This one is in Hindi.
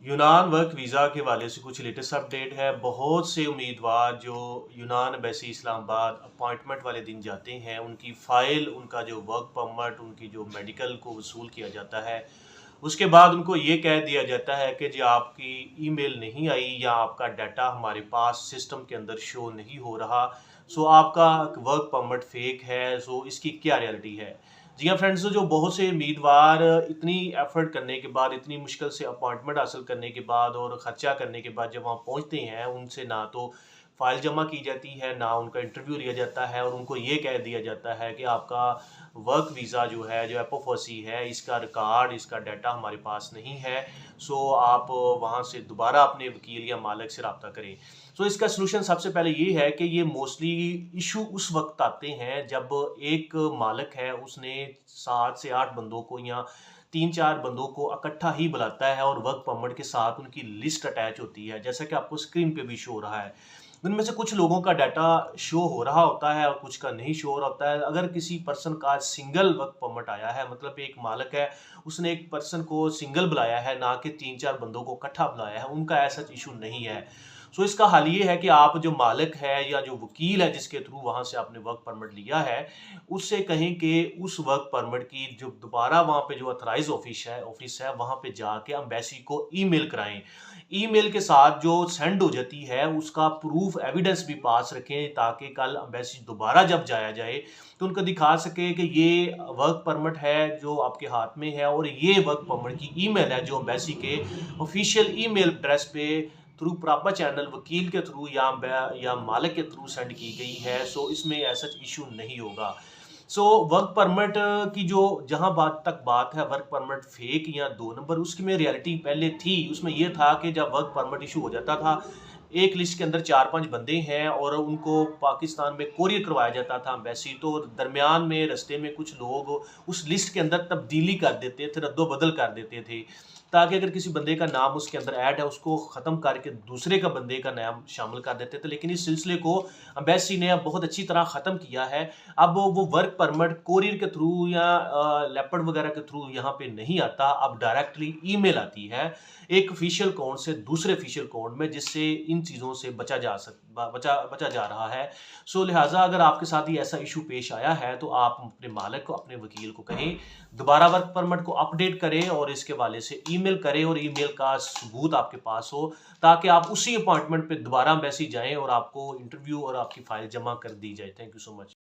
यूनान वर्क वीज़ा के हवाले से कुछ लेटेस्ट अपडेट है। बहुत से उम्मीदवार जो यूनान एम्बेसी इस्लामाबाद अपॉइंटमेंट वाले दिन जाते हैं, उनकी फ़ाइल, उनका जो वर्क परमिट, उनकी जो मेडिकल को वसूल किया जाता है, उसके बाद उनको ये कह दिया जाता है कि जी आपकी ईमेल नहीं आई या आपका डाटा हमारे पास सिस्टम के अंदर शो नहीं हो रहा, सो आपका वर्क परमिट फेक है। सो इसकी क्या रियलिटी है? जी हाँ फ्रेंड्स, जो बहुत से उम्मीदवार इतनी एफर्ट करने के बाद, इतनी मुश्किल से अपॉइंटमेंट हासिल करने के बाद और ख़र्चा करने के बाद जब वहाँ पहुँचते हैं, उनसे ना तो फ़ाइल जमा की जाती है, ना उनका इंटरव्यू लिया जाता है, और उनको ये कह दिया जाता है कि आपका वर्क वीज़ा जो है, जो एपोफोसी है, इसका रिकॉर्ड, इसका डाटा हमारे पास नहीं है। सो आप वहाँ से दोबारा अपने वकील या मालिक से रब्ता करें। सो इसका सलूशन सबसे पहले ये है कि ये मोस्टली इशू उस वक्त आते हैं जब एक मालिक है, उसने 7 से 8 बंदों को या 3-4 बंदों को इकट्ठा ही बुलाता है और वर्क परमिट के साथ उनकी लिस्ट अटैच होती है, जैसा कि आपको स्क्रीन पे भी शो हो रहा है। उनमें से कुछ लोगों का डाटा शो हो रहा होता है और कुछ का नहीं शो हो रहा होता है। अगर किसी पर्सन का सिंगल वर्क परमिट आया है, मतलब एक मालिक है, उसने एक पर्सन को सिंगल बुलाया है, ना कि 3-4 बंदों को इकट्ठा बुलाया है, उनका ऐसा इशू नहीं है। सो इसका हल ये है कि आप जो मालिक है या जो वकील है जिसके थ्रू वहाँ से आपने वर्क परमिट लिया है, उससे कहें कि उस वर्क परमिट की जो दोबारा वहाँ पे जो ऑथराइज ऑफिस है वहाँ पे जाके एम्बेसी को ईमेल कराएं। ईमेल के साथ जो सेंड हो जाती है उसका प्रूफ एविडेंस भी पास रखें, ताकि कल एम्बेसी दोबारा जब जाया जाए तो उनको दिखा सके कि ये वर्क परमिट है जो आपके हाथ में है, और ये वर्क परमिट की ईमेल है जो एम्बेसी के ऑफिशियल ईमेल एड्रेस पे थ्रू प्रॉपर चैनल वकील के थ्रू या मालिक के थ्रू सेंड की गई है। सो इसमें ऐसा इशू नहीं होगा। सो वर्क परमिट की जो जहां बात है वर्क परमिट फेक या 2 नंबर, उसकी में रियलिटी पहले थी। उसमें यह था कि जब वर्क परमिट इशू हो जाता था, एक लिस्ट के अंदर 4-5 बंदे हैं और उनको पाकिस्तान में कोरियर करवाया जाता था एम्बेसी, तो दरमियान में रास्ते में कुछ लोग उस लिस्ट के अंदर तब्दीली कर देते थे, रद्दो-बदल कर देते थे, ताकि अगर किसी बंदे का नाम उसके अंदर ऐड है, उसको ख़त्म करके दूसरे का बंदे का नाम शामिल कर देते थे। लेकिन इस सिलसिले को एम्बेसी ने अब बहुत अच्छी तरह ख़त्म किया है। अब वो वर्क परमिट कोरियर के थ्रू या लेपर्ड वगैरह के थ्रू यहाँ पे नहीं आता, अब डायरेक्टली ईमेल आती है एक ऑफिशियल अकाउंट से दूसरे ऑफिशियल अकाउंट में, जिससे इन चीज़ों से बचा जा रहा है। सो लिहाजा अगर आपके साथ ही ऐसा इशू पेश आया है तो आप अपने मालिक को, अपने वकील को कहें दोबारा वर्क परमिट को अपडेट करें और इसके हवाले से ईमेल करें, और ईमेल का सबूत आपके पास हो, ताकि आप उसी अपॉइंटमेंट पे दोबारा एम्बेसी जाएं और आपको इंटरव्यू और आपकी फाइल जमा कर दी जाए। Thank you so much.